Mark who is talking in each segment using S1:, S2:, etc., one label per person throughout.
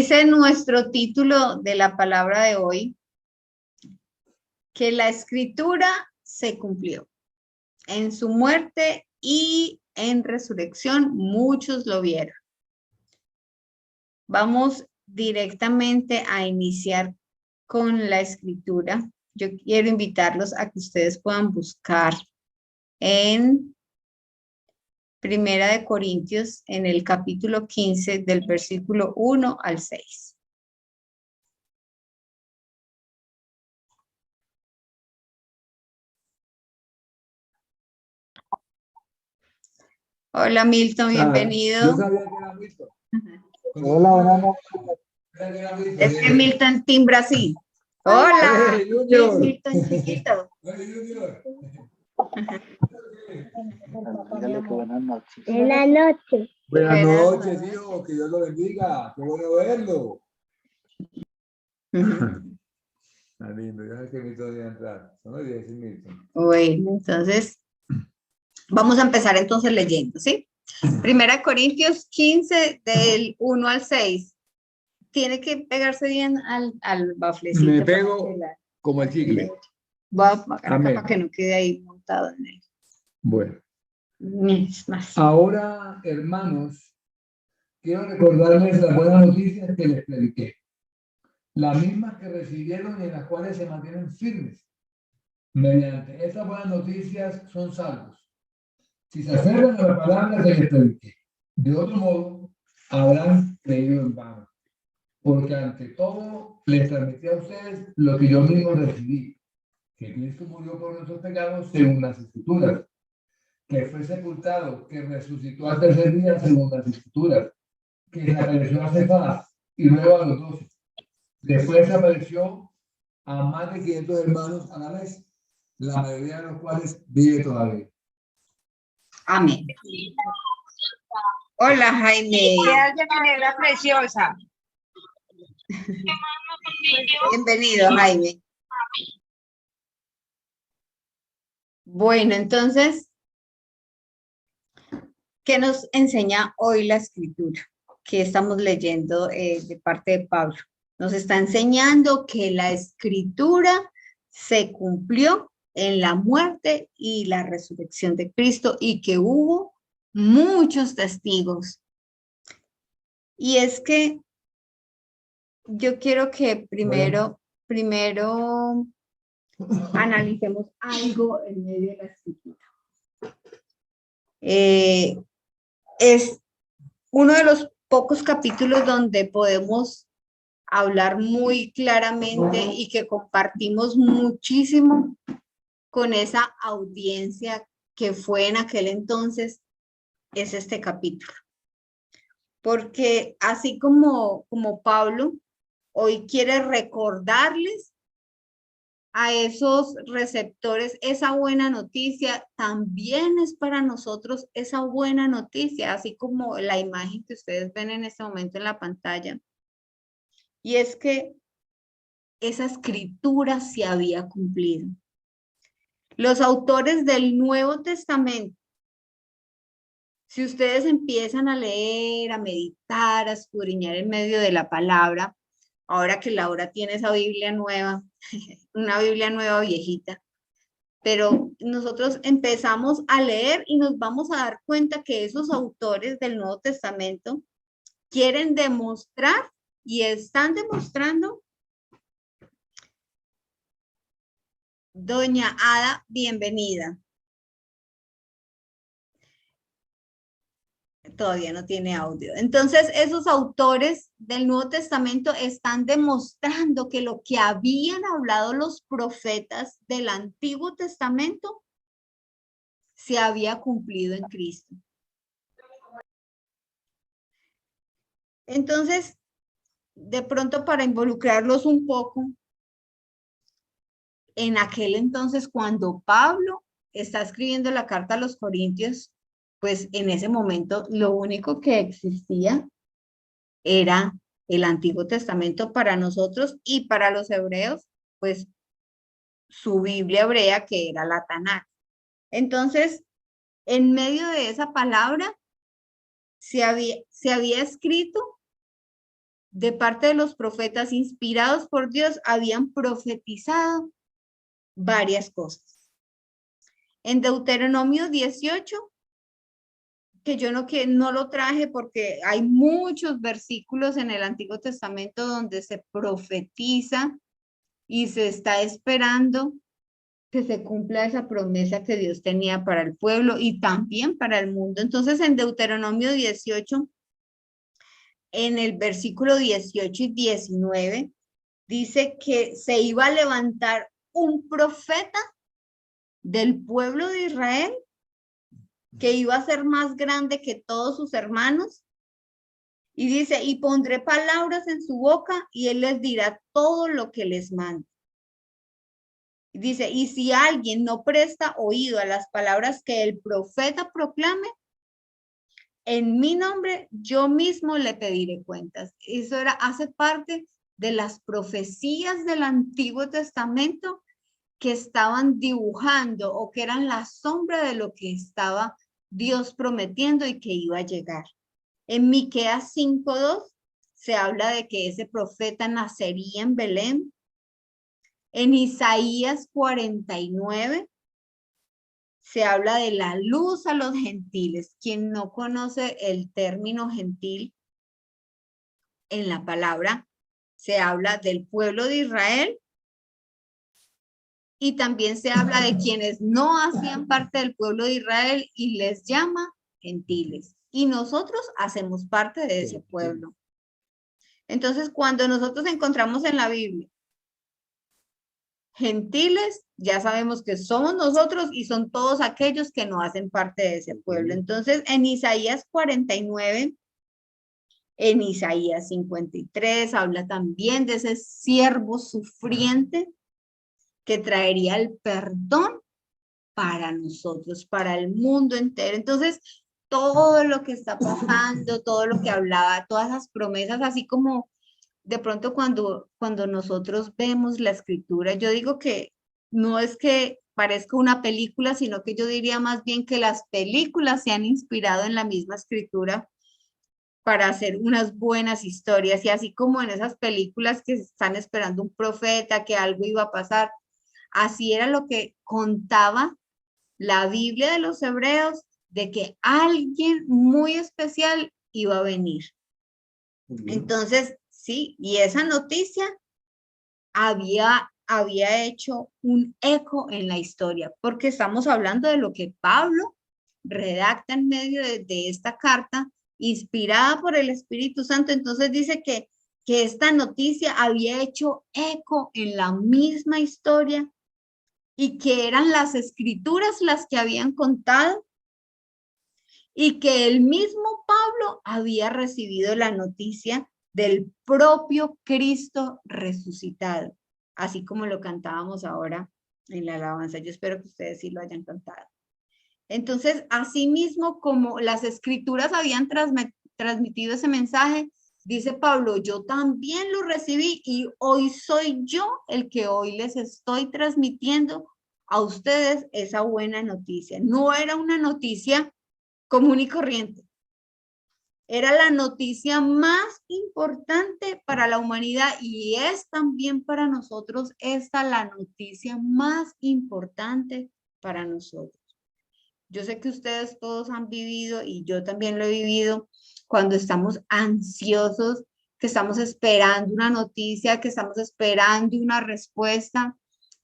S1: Dice nuestro título de la palabra de hoy, que la escritura se cumplió. En su muerte y en resurrección, muchos lo vieron. Vamos directamente a iniciar con la escritura. Yo quiero invitarlos a que ustedes puedan buscar en Primera de Corintios, en el capítulo 15, del versículo 1 al 6. Hola Milton, bienvenido.
S2: Yo sabía que era Milton.
S3: Hola, buenas noches.
S1: Es que Milton timbra así. Hola,
S2: Hey, Junior.
S1: Milton chiquito.
S3: Dígale que buenas noches.
S4: Buenas noches.
S2: Buenas
S1: Buenas
S2: noches, hijo. Que Dios lo bendiga. Qué bueno verlo. Está lindo. Yo sé que Milton iba a entrar. Son las 10 y Milton.
S1: Bueno, entonces, vamos a empezar entonces leyendo, ¿sí? Primera Corintios 15, del 1 al 6. Tiene que pegarse bien al baflecito.
S2: Me
S1: para
S2: pego
S1: que la-
S2: como el chicle.
S1: Voy a apagar acá
S2: Amén.
S1: para que no quede ahí montado en él.
S2: Bueno.
S1: Es más.
S2: Ahora, hermanos, quiero recordarles las buenas noticias que les prediqué. Las mismas que recibieron y en las cuales se mantienen firmes. Mediante estas buenas noticias son salvos. Si se aferran a la palabra que les prediqué. De otro modo, habrán creído en vano. Porque ante todo, les transmití a ustedes lo que yo mismo recibí. Que Cristo murió por nuestros pecados según las Escrituras. Que fue sepultado, que resucitó al tercer día según las Escrituras. Que se apareció a Cefas y luego a los 12. Después se apareció a más de 500 hermanos a la vez, la mayoría de los cuales vive todavía.
S1: Amén. Hola, Jaime.
S4: Gracias, manera preciosa.
S1: Bienvenido, Jaime. Bueno, entonces, ¿qué nos enseña hoy la escritura? Que estamos leyendo de parte de Pablo. Nos está enseñando que la escritura se cumplió en la muerte y la resurrección de Cristo y que hubo muchos testigos. Y es que yo quiero que primero analicemos algo en medio de la escritura. Es uno de los pocos capítulos donde podemos hablar muy claramente y que compartimos muchísimo con esa audiencia que fue en aquel entonces, es este capítulo. Porque así como Pablo hoy quiere recordarles a esos receptores esa buena noticia, también es para nosotros esa buena noticia, así como la imagen que ustedes ven en este momento en la pantalla. Y es que esa escritura se había cumplido. Los autores del Nuevo Testamento, si ustedes empiezan a leer, a meditar, a escudriñar en medio de la palabra, ahora que Laura tiene esa Biblia nueva, una Biblia nueva viejita, pero nosotros empezamos a leer y nos vamos a dar cuenta que esos autores del Nuevo Testamento quieren demostrar y están demostrando. Doña Ada, bienvenida. Todavía no tiene audio. Entonces, esos autores del Nuevo Testamento están demostrando que lo que habían hablado los profetas del Antiguo Testamento se había cumplido en Cristo. Entonces, de pronto para involucrarlos un poco, en aquel entonces cuando Pablo está escribiendo la carta a los Corintios, pues en ese momento lo único que existía era el Antiguo Testamento para nosotros y para los hebreos, pues su Biblia hebrea que era la Tanakh. Entonces, en medio de esa palabra se había escrito de parte de los profetas inspirados por Dios, habían profetizado varias cosas. En Deuteronomio 18, que yo no lo traje porque hay muchos versículos en el Antiguo Testamento donde se profetiza y se está esperando que se cumpla esa promesa que Dios tenía para el pueblo y también para el mundo. Entonces, en Deuteronomio 18, en el versículo 18 y 19, dice que se iba a levantar un profeta del pueblo de Israel que iba a ser más grande que todos sus hermanos. Y dice, y pondré palabras en su boca y él les dirá todo lo que les mande. Dice, y si alguien no presta oído a las palabras que el profeta proclame, en mi nombre yo mismo le pediré cuentas. Eso hace parte de las profecías del Antiguo Testamento que estaban dibujando o que eran la sombra de lo que estaba Dios prometiendo y que iba a llegar. En Miqueas 5:2 se habla de que ese profeta nacería en Belén. En Isaías 49 se habla de la luz a los gentiles. Quien no conoce el término gentil, en la palabra se habla del pueblo de Israel y también se habla de quienes no hacían parte del pueblo de Israel y les llama gentiles. Y nosotros hacemos parte de ese pueblo. Entonces, cuando nosotros encontramos en la Biblia gentiles, ya sabemos que somos nosotros y son todos aquellos que no hacen parte de ese pueblo. Entonces, en Isaías 49, en Isaías 53, habla también de ese siervo sufriente que traería el perdón para nosotros, para el mundo entero. Entonces, todo lo que está pasando, todo lo que hablaba, todas las promesas, así como de pronto cuando nosotros vemos la escritura, yo digo que no es que parezca una película, sino que yo diría más bien que las películas se han inspirado en la misma escritura para hacer unas buenas historias. Y así como en esas películas que están esperando un profeta, que algo iba a pasar, así era lo que contaba la Biblia de los hebreos, de que alguien muy especial iba a venir. Entonces, sí, y esa noticia había hecho un eco en la historia, porque estamos hablando de lo que Pablo redacta en medio de esta carta, inspirada por el Espíritu Santo. Entonces dice que esta noticia había hecho eco en la misma historia y que eran las escrituras las que habían contado y que el mismo Pablo había recibido la noticia del propio Cristo resucitado, así como lo cantábamos ahora en la alabanza. Yo espero que ustedes sí lo hayan cantado. Entonces, así mismo como las escrituras habían transmitido ese mensaje, dice Pablo, yo también lo recibí y hoy soy yo el que hoy les estoy transmitiendo a ustedes esa buena noticia. No era una noticia común y corriente. Era la noticia más importante para la humanidad y es también para nosotros esta la noticia más importante para nosotros. Yo sé que ustedes todos han vivido y yo también lo he vivido cuando estamos ansiosos, que estamos esperando una noticia, que estamos esperando una respuesta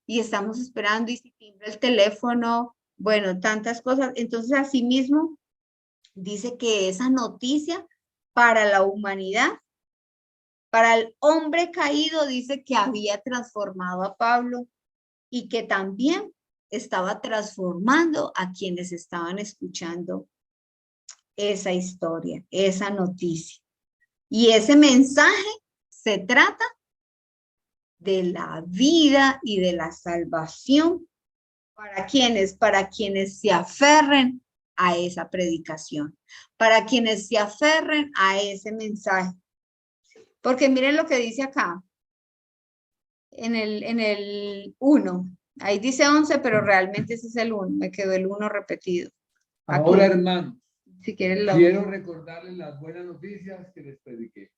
S1: y estamos esperando y si timbra el teléfono, bueno, tantas cosas. Entonces, así mismo, dice que esa noticia para la humanidad, para el hombre caído, dice que había transformado a Pablo y que también estaba transformando a quienes estaban escuchando esa historia, esa noticia. Y ese mensaje se trata de la vida y de la salvación para quienes se aferren a esa predicación, para quienes se aferren a ese mensaje. Porque miren lo que dice acá, en el 1. Ahí dice 11, pero realmente ese es el 1. Me quedó el 1 repetido. Aquí.
S2: Ahora, hermanos,
S1: Si quieren
S2: quiero recordarles las buenas noticias que les prediqué.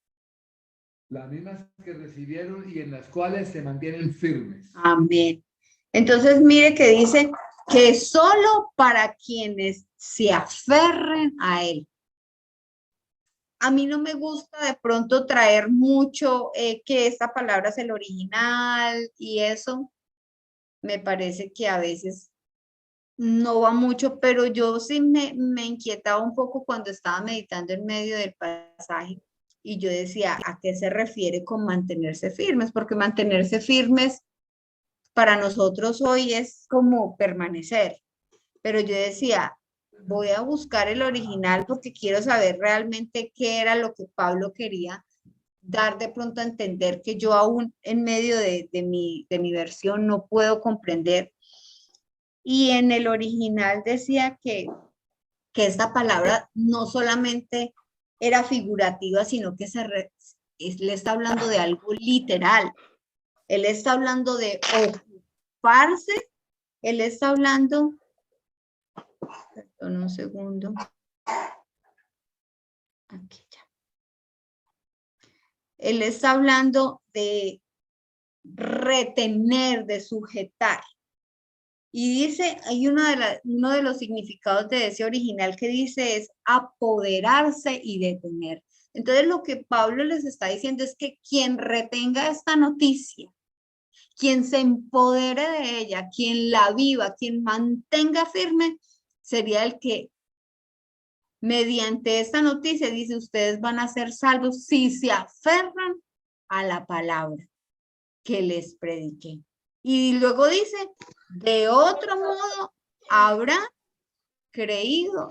S2: Las mismas que recibieron y en las cuales se mantienen firmes.
S1: Amén. Entonces, mire que dice que solo para quienes se aferren a él. A mí no me gusta de pronto traer mucho que esta palabra es el original y eso. Me parece que a veces no va mucho, pero yo sí me inquietaba un poco cuando estaba meditando en medio del pasaje y yo decía, ¿a qué se refiere con mantenerse firmes? Porque mantenerse firmes para nosotros hoy es como permanecer, pero yo decía, voy a buscar el original porque quiero saber realmente qué era lo que Pablo quería dar de pronto a entender que yo aún en medio de mi versión no puedo comprender. Y en el original decía que esta palabra no solamente era figurativa, sino que le está hablando de algo literal. Él está hablando de ocuparse, él está hablando, perdón un segundo, aquí ya. Él está hablando de retener, de sujetar. Y dice, hay uno de los significados de ese original que dice es apoderarse y detener. Entonces lo que Pablo les está diciendo es que quien retenga esta noticia, quien se empodere de ella, quien la viva, quien mantenga firme, sería el que mediante esta noticia dice, ustedes van a ser salvos si se aferran a la palabra que les prediqué. Y luego dice, de otro modo habrá creído.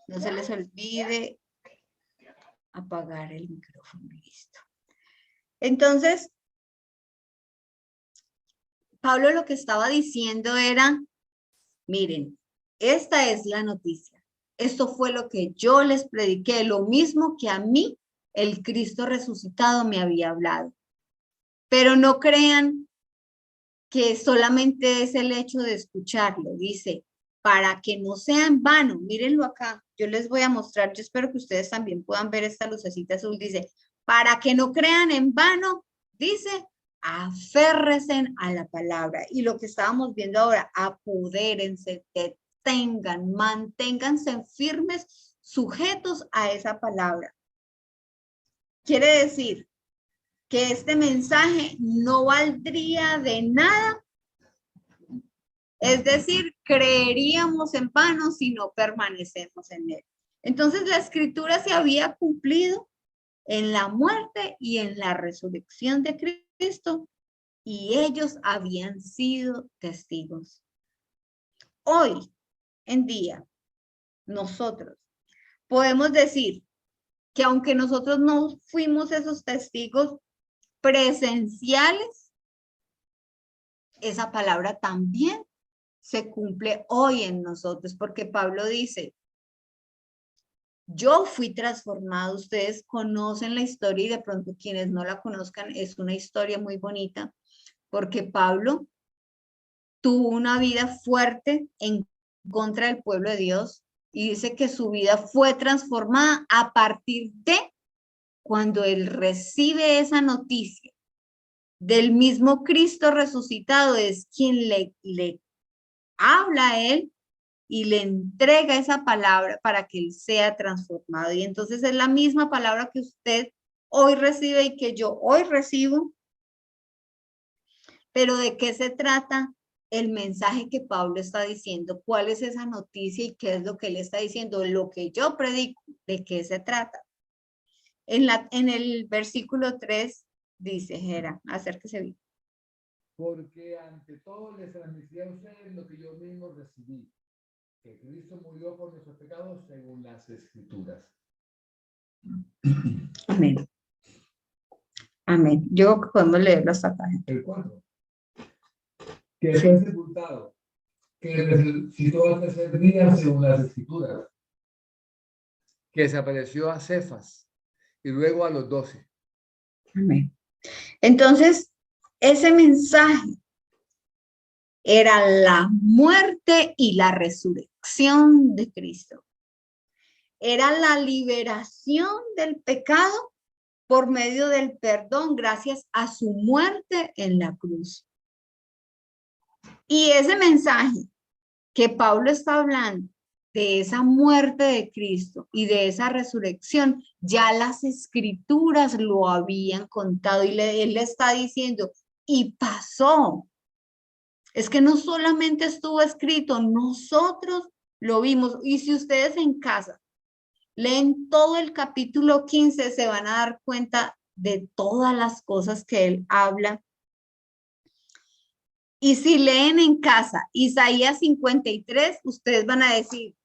S1: No se les olvide apagar el micrófono. Listo. Entonces, Pablo lo que estaba diciendo era, miren, esta es la noticia. Esto fue lo que yo les prediqué, lo mismo que a mí el Cristo resucitado me había hablado. Pero no crean que solamente es el hecho de escucharlo. Dice, para que no sea en vano, mírenlo acá, yo les voy a mostrar, yo espero que ustedes también puedan ver esta lucecita azul, dice, para que no crean en vano, dice, aférrense a la palabra. Y lo que estábamos viendo ahora, apodérense, detengan, manténganse firmes, sujetos a esa palabra. Quiere decir que este mensaje no valdría de nada. Es decir, creeríamos en vano si no permanecemos en él. Entonces la escritura se había cumplido en la muerte y en la resurrección de Cristo y ellos habían sido testigos. Hoy en día, nosotros podemos decir que aunque nosotros no fuimos esos testigos presenciales, esa palabra también se cumple hoy en nosotros, porque Pablo dice, yo fui transformado, ustedes conocen la historia y de pronto quienes no la conozcan, es una historia muy bonita, porque Pablo tuvo una vida fuerte en contra del pueblo de Dios y dice que su vida fue transformada a partir de cuando él recibe esa noticia del mismo Cristo resucitado, es quien le habla a él y le entrega esa palabra para que él sea transformado. Y entonces es la misma palabra que usted hoy recibe y que yo hoy recibo. Pero ¿de qué se trata el mensaje que Pablo está diciendo? ¿Cuál es esa noticia y qué es lo que él está diciendo? Lo que yo predico, ¿de qué se trata? En el versículo 3 dice, Gera, acérquese bien.
S2: Porque ante todo les transmití a ustedes lo que yo mismo recibí, que Cristo murió por nuestros pecados según las Escrituras.
S1: Amén. Amén. Yo creo que podemos leerlo hasta acá.
S2: El 4. Que fue sepultado, que resucitó al tercer día según las Escrituras, que se apareció a Cefas y luego a los 12.
S1: Amén. Entonces, ese mensaje era la muerte y la resurrección de Cristo. era la liberación del pecado por medio del perdón gracias a su muerte en la cruz. Y ese mensaje que Pablo está hablando de esa muerte de Cristo y de esa resurrección, ya las escrituras lo habían contado y él le está diciendo, y pasó. Es que no solamente estuvo escrito, nosotros lo vimos. Y si ustedes en casa leen todo el capítulo 15, se van a dar cuenta de todas las cosas que él habla. Y si leen en casa Isaías 53, ustedes van a decir,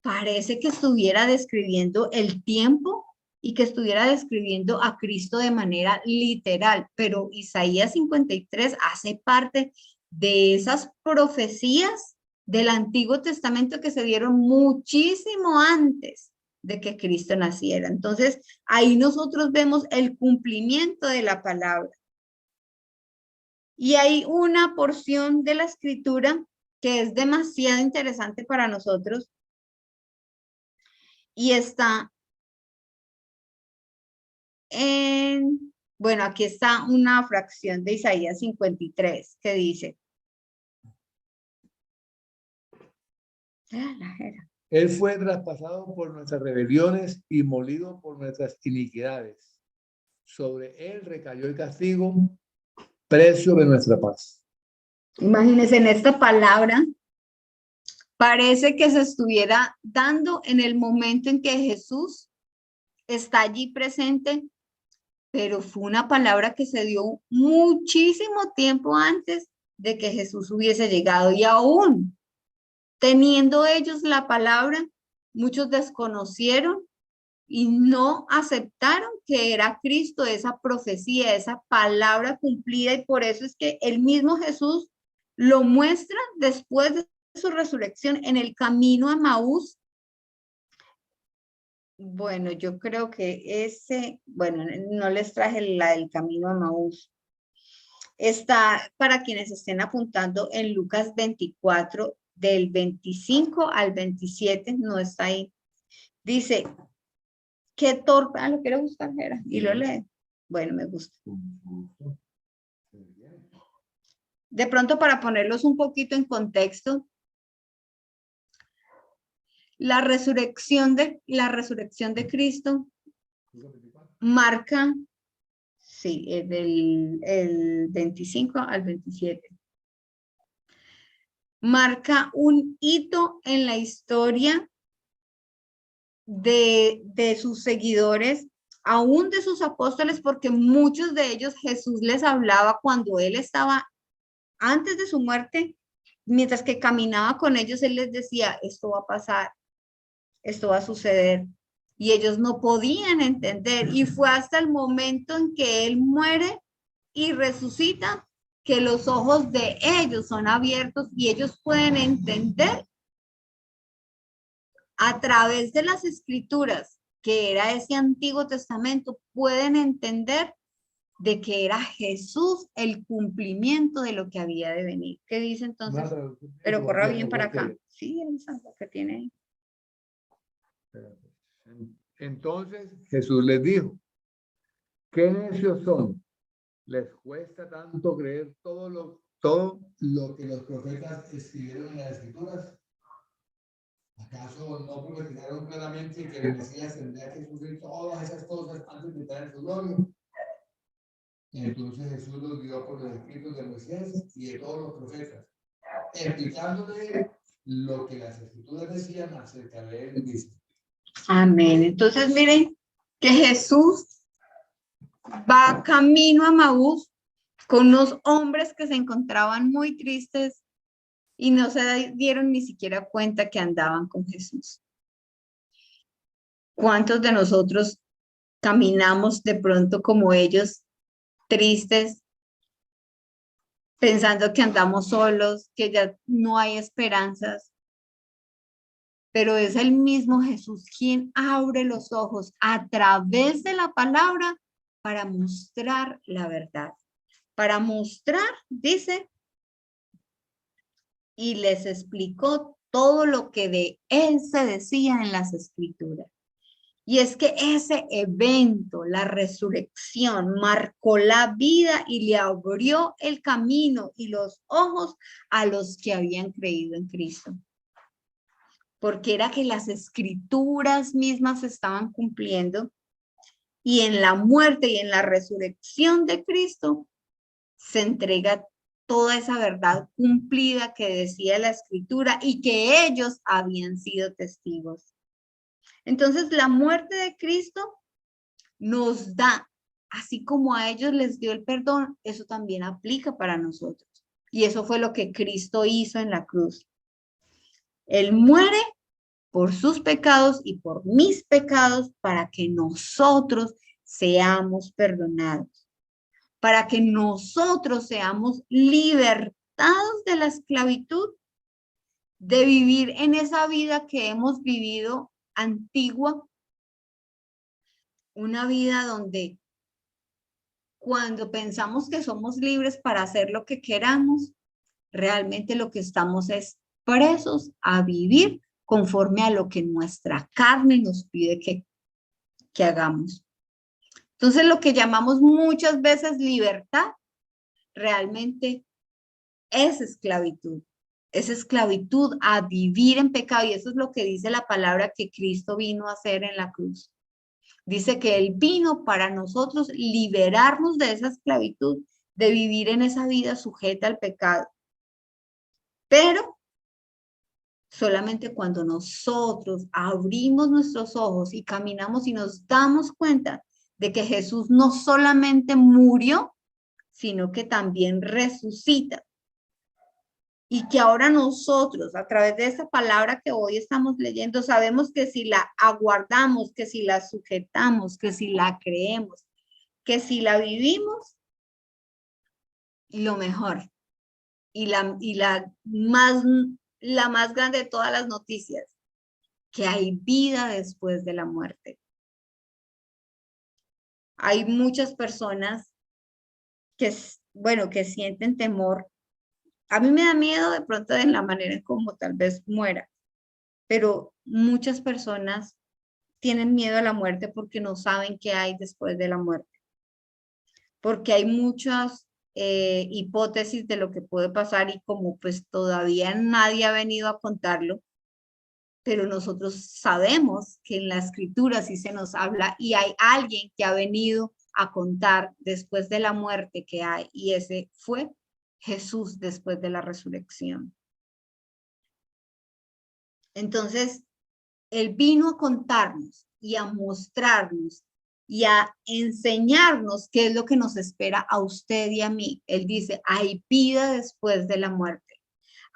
S1: parece que estuviera describiendo el tiempo y que estuviera describiendo a Cristo de manera literal, pero Isaías 53 hace parte de esas profecías del Antiguo Testamento que se dieron muchísimo antes de que Cristo naciera. Entonces, ahí nosotros vemos el cumplimiento de la palabra. Y hay una porción de la escritura que es demasiado interesante para nosotros y está en, bueno, aquí está una fracción de Isaías 53 que dice,
S2: Él fue traspasado por nuestras rebeliones y molido por nuestras iniquidades. Sobre él recayó el castigo, precio de nuestra paz.
S1: Imagínense, en esta palabra parece que se estuviera dando en el momento en que Jesús está allí presente, pero fue una palabra que se dio muchísimo tiempo antes de que Jesús hubiese llegado. Y aún teniendo ellos la palabra, muchos desconocieron y no aceptaron que era Cristo, esa profecía, esa palabra cumplida, y por eso es que el mismo Jesús lo muestra después de su resurrección en el camino a Maús. Bueno, yo creo que bueno, no les traje la del camino a Maús. Está, para quienes estén apuntando, en Lucas 24, del 25 al 27, no está ahí. Dice, qué torpe, lo quiero buscar, Jera, y lo lee. Bueno, me gusta. De pronto, para ponerlos un poquito en contexto, la resurrección de Cristo marca, sí, el 25 al 27. Marca un hito en la historia de sus seguidores, aún de sus apóstoles, porque muchos de ellos Jesús les hablaba cuando él estaba antes de su muerte, mientras que caminaba con ellos, él les decía, esto va a pasar, esto va a suceder, y ellos no podían entender, y fue hasta el momento en que él muere y resucita que los ojos de ellos son abiertos y ellos pueden entender a través de las escrituras, que era ese Antiguo Testamento, pueden entender de que era Jesús el cumplimiento de lo que había de venir. ¿Qué dice entonces? Pero corra bien para acá. Sí, esa que tiene ahí.
S2: Entonces Jesús les dijo, ¿qué necios son? ¿Les cuesta tanto creer todo lo que los profetas escribieron en las escrituras? ¿Acaso no profetizaron claramente que el Mesías tendría que sufrir todas esas cosas antes de entrar en su gloria? Entonces Jesús los guió por los escritos de Moisés y de todos los profetas, explicándole lo que las escrituras decían acerca de él mismo.
S1: Amén. Entonces miren que Jesús va camino a Maús con unos hombres que se encontraban muy tristes y no se dieron ni siquiera cuenta que andaban con Jesús. ¿Cuántos de nosotros caminamos de pronto como ellos, tristes, pensando que andamos solos, que ya no hay esperanzas? Pero es el mismo Jesús quien abre los ojos a través de la palabra para mostrar la verdad. Para mostrar, dice, y les explicó todo lo que de él se decía en las escrituras. Y es que ese evento, la resurrección, marcó la vida y le abrió el camino y los ojos a los que habían creído en Cristo. Porque era que las escrituras mismas se estaban cumpliendo y en la muerte y en la resurrección de Cristo se entrega toda esa verdad cumplida que decía la escritura y que ellos habían sido testigos. Entonces, la muerte de Cristo nos da, así como a ellos les dio el perdón, eso también aplica para nosotros. Y eso fue lo que Cristo hizo en la cruz. Él muere por sus pecados y por mis pecados para que nosotros seamos perdonados, para que nosotros seamos libertados de la esclavitud, de vivir en esa vida que hemos vivido antigua, una vida donde cuando pensamos que somos libres para hacer lo que queramos, realmente lo que estamos es presos a vivir conforme a lo que nuestra carne nos pide que hagamos. Entonces, lo que llamamos muchas veces libertad, realmente es esclavitud. Es esclavitud a vivir en pecado, y eso es lo que dice la palabra que Cristo vino a hacer en la cruz. Dice que Él vino para nosotros liberarnos de esa esclavitud, de vivir en esa vida sujeta al pecado. Pero solamente cuando nosotros abrimos nuestros ojos y caminamos y nos damos cuenta de que Jesús no solamente murió, sino que también resucita. Y que ahora nosotros, a través de esa palabra que hoy estamos leyendo, sabemos que si la aguardamos, que si la sujetamos, que si la creemos, que si la vivimos, lo mejor. Y la más grande de todas las noticias, que hay vida después de la muerte. Hay muchas personas que, bueno, que sienten temor. A mí me da miedo de pronto de la manera en cómo tal vez muera, pero muchas personas tienen miedo a la muerte porque no saben qué hay después de la muerte. Porque hay muchas hipótesis de lo que puede pasar y como pues todavía nadie ha venido a contarlo, pero nosotros sabemos que en la escritura sí se nos habla y hay alguien que ha venido a contar después de la muerte que hay, y ese fue Jesús después de la resurrección. Entonces, Él vino a contarnos y a mostrarnos y a enseñarnos qué es lo que nos espera a usted y a mí. Él dice, hay vida después de la muerte,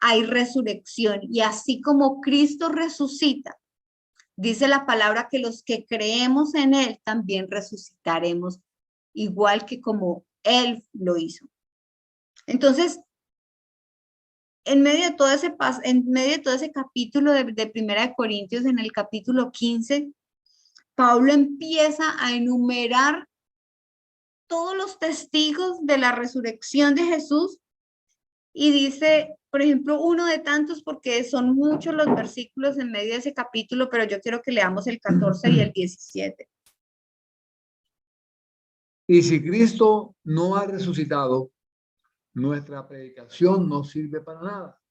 S1: hay resurrección, y así como Cristo resucita, dice la palabra que los que creemos en Él también resucitaremos, igual que como Él lo hizo. Entonces, en medio de todo ese capítulo de Primera de Corintios, en el capítulo 15, Pablo empieza a enumerar todos los testigos de la resurrección de Jesús y dice, por ejemplo, uno de tantos, porque son muchos los versículos en medio de ese capítulo, pero yo quiero que leamos el 14 y el 17.
S2: Y si Cristo no ha resucitado, nuestra predicación no sirve para nada,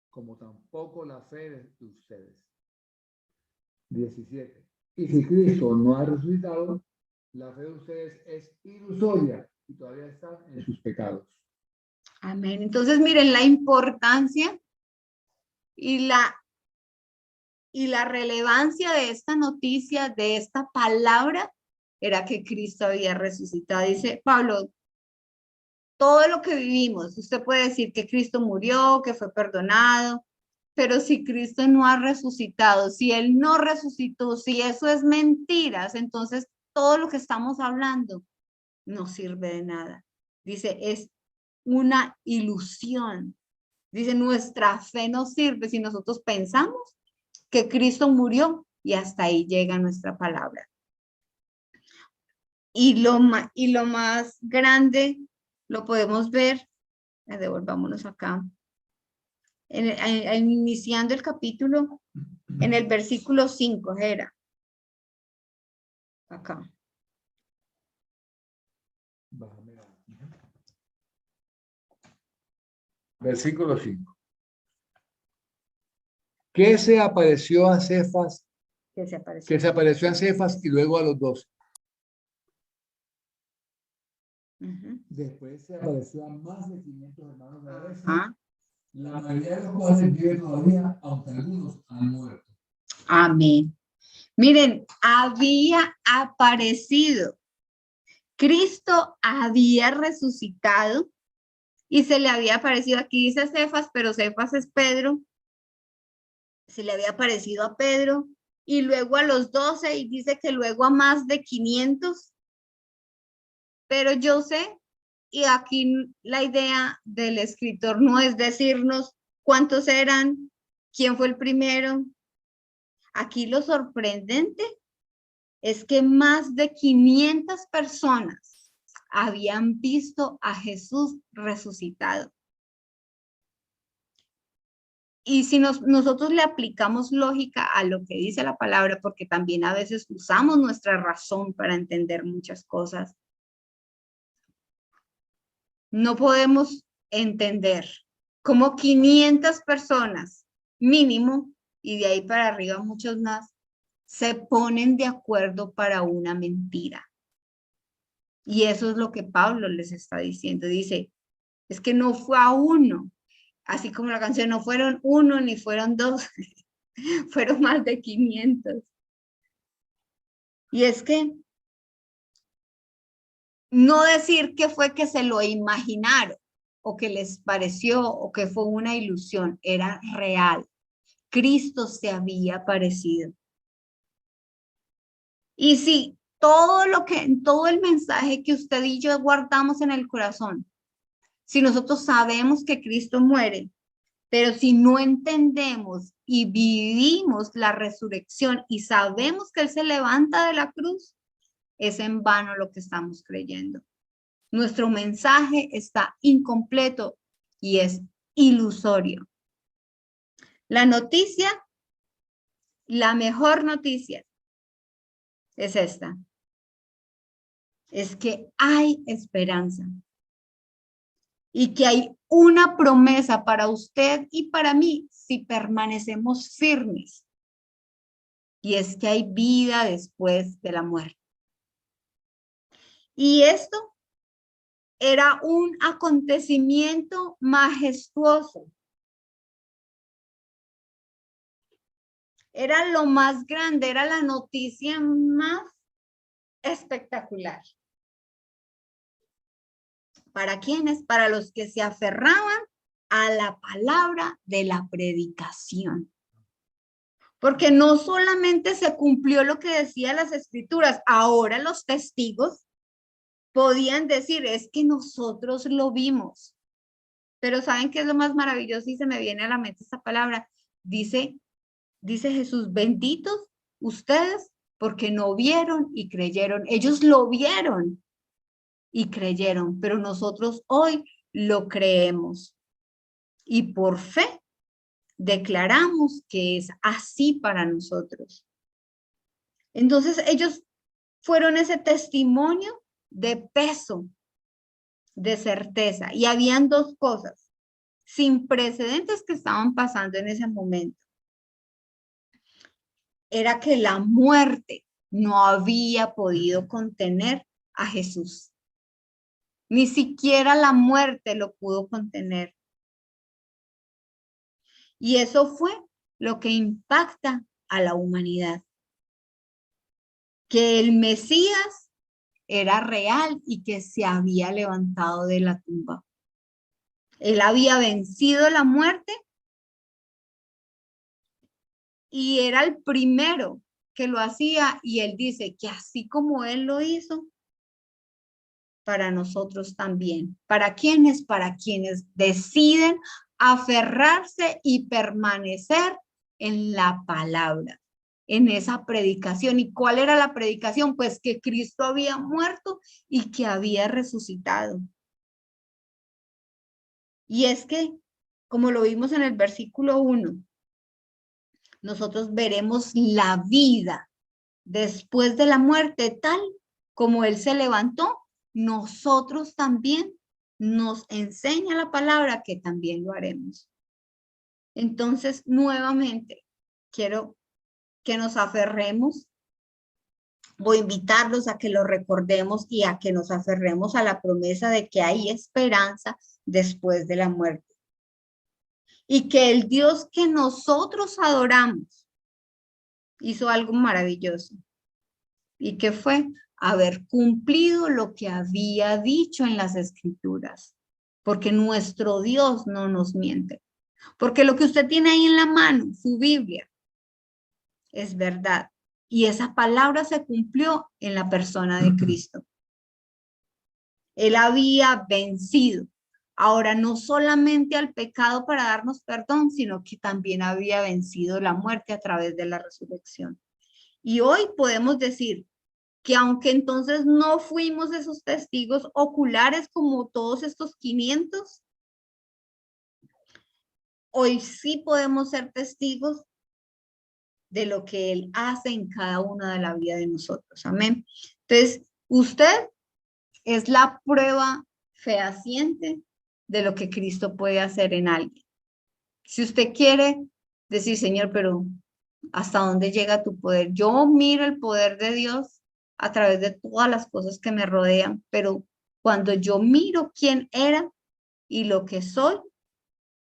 S2: como tampoco la fe de ustedes. 17. Y si Cristo no ha resucitado, la fe de ustedes es ilusoria y todavía están en sus pecados.
S1: Amén. Entonces, miren la importancia y la relevancia de esta noticia, de esta palabra, era que Cristo había resucitado. Dice Pablo, todo lo que vivimos, usted puede decir que Cristo murió, que fue perdonado, pero si Cristo no ha resucitado, si Él no resucitó, si eso es mentiras, entonces todo lo que estamos hablando no sirve de nada. Dice, es una ilusión. Dice, nuestra fe no sirve si nosotros pensamos que Cristo murió y hasta ahí llega nuestra palabra. Y lo más grande lo podemos ver, devolvámonos acá, iniciando el capítulo, en el versículo 5 era. Acá.
S2: Versículo 5. ¿Qué se apareció a Cefas?
S1: Que se apareció.
S2: Que se apareció a Cefas y luego a los 12. Después se apareció a más de 500 hermanos a la vez. La mayoría de los cuales viven todavía, aunque algunos han muerto.
S1: Amén. Miren, había aparecido. Cristo había resucitado y se le había aparecido, aquí dice Cefas, pero Cefas es Pedro. Se le había aparecido a Pedro y luego a los 12 y dice que luego a más de 500. Pero yo sé, y aquí la idea del escritor no es decirnos cuántos eran, quién fue el primero. Aquí lo sorprendente es que más de 500 personas habían visto a Jesús resucitado. Y si nosotros le aplicamos lógica a lo que dice la palabra, porque también a veces usamos nuestra razón para entender muchas cosas, no podemos entender cómo 500 personas mínimo, y de ahí para arriba muchos más, se ponen de acuerdo para una mentira. Y eso es lo que Pablo les está diciendo. Dice, es que no fue a uno, así como la canción, no fueron uno ni fueron dos, fueron más de 500. Y es que no decir que fue que se lo imaginaron o que les pareció o que fue una ilusión, era real. Cristo se había aparecido. Y si todo el mensaje que usted y yo guardamos en el corazón, si nosotros sabemos que Cristo muere, pero si no entendemos y vivimos la resurrección y sabemos que Él se levanta de la cruz, es en vano lo que estamos creyendo. Nuestro mensaje está incompleto y es ilusorio. La noticia, la mejor noticia es esta. Es que hay esperanza. Y que hay una promesa para usted y para mí si permanecemos firmes. Y es que hay vida después de la muerte. Y esto era un acontecimiento majestuoso. Era lo más grande, era la noticia más espectacular. ¿Para quiénes? Para los que se aferraban a la palabra de la predicación. Porque no solamente se cumplió lo que decían las escrituras, ahora los testigos podían decir, es que nosotros lo vimos. Pero ¿saben qué es lo más maravilloso? Y se me viene a la mente esta palabra. Dice Jesús, benditos ustedes porque no vieron y creyeron. Ellos lo vieron y creyeron, pero nosotros hoy lo creemos. Y por fe declaramos que es así para nosotros. Entonces ellos fueron ese testimonio de peso, de certeza. Y habían dos cosas sin precedentes que estaban pasando en ese momento. Era que la muerte no había podido contener a Jesús. Ni siquiera la muerte lo pudo contener. Y eso fue lo que impacta a la humanidad. Que el Mesías era real y que se había levantado de la tumba. Él había vencido la muerte y era el primero que lo hacía, y él dice que así como él lo hizo, para nosotros también. ¿Para quiénes? Para quienes deciden aferrarse y permanecer en la palabra, en esa predicación. ¿Y cuál era la predicación? Pues que Cristo había muerto y que había resucitado. Y es que como lo vimos en el versículo 1, nosotros veremos la vida después de la muerte, tal como Él se levantó, nosotros también nos enseña la palabra que también lo haremos. Entonces, nuevamente, quiero que nos aferremos. Voy a invitarlos a que lo recordemos y a que nos aferremos a la promesa de que hay esperanza después de la muerte. Y que el Dios que nosotros adoramos hizo algo maravilloso. ¿Y qué fue? Haber cumplido lo que había dicho en las Escrituras. Porque nuestro Dios no nos miente. Porque lo que usted tiene ahí en la mano, su Biblia, es verdad. Y esa palabra se cumplió en la persona de Cristo. Él había vencido. Ahora, no solamente al pecado para darnos perdón, sino que también había vencido la muerte a través de la resurrección. Y hoy podemos decir que aunque entonces no fuimos esos testigos oculares como todos estos 500, hoy sí podemos ser testigos de lo que Él hace en cada una de la vida de nosotros. Amén. Entonces, usted es la prueba fehaciente de lo que Cristo puede hacer en alguien. Si usted quiere decir, Señor, pero ¿hasta dónde llega tu poder? Yo miro el poder de Dios a través de todas las cosas que me rodean, pero cuando yo miro quién era y lo que soy,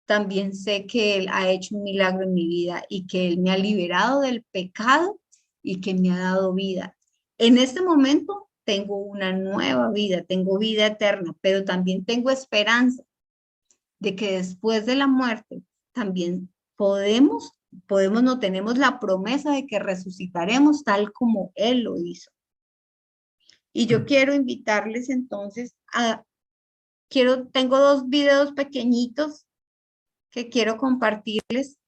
S1: también sé que Él ha hecho un milagro en mi vida y que Él me ha liberado del pecado y que me ha dado vida. En este momento tengo una nueva vida, tengo vida eterna, pero también tengo esperanza de que después de la muerte también no tenemos la promesa de que resucitaremos tal como Él lo hizo. Y yo quiero invitarles entonces tengo 2 videos pequeñitos que quiero compartirles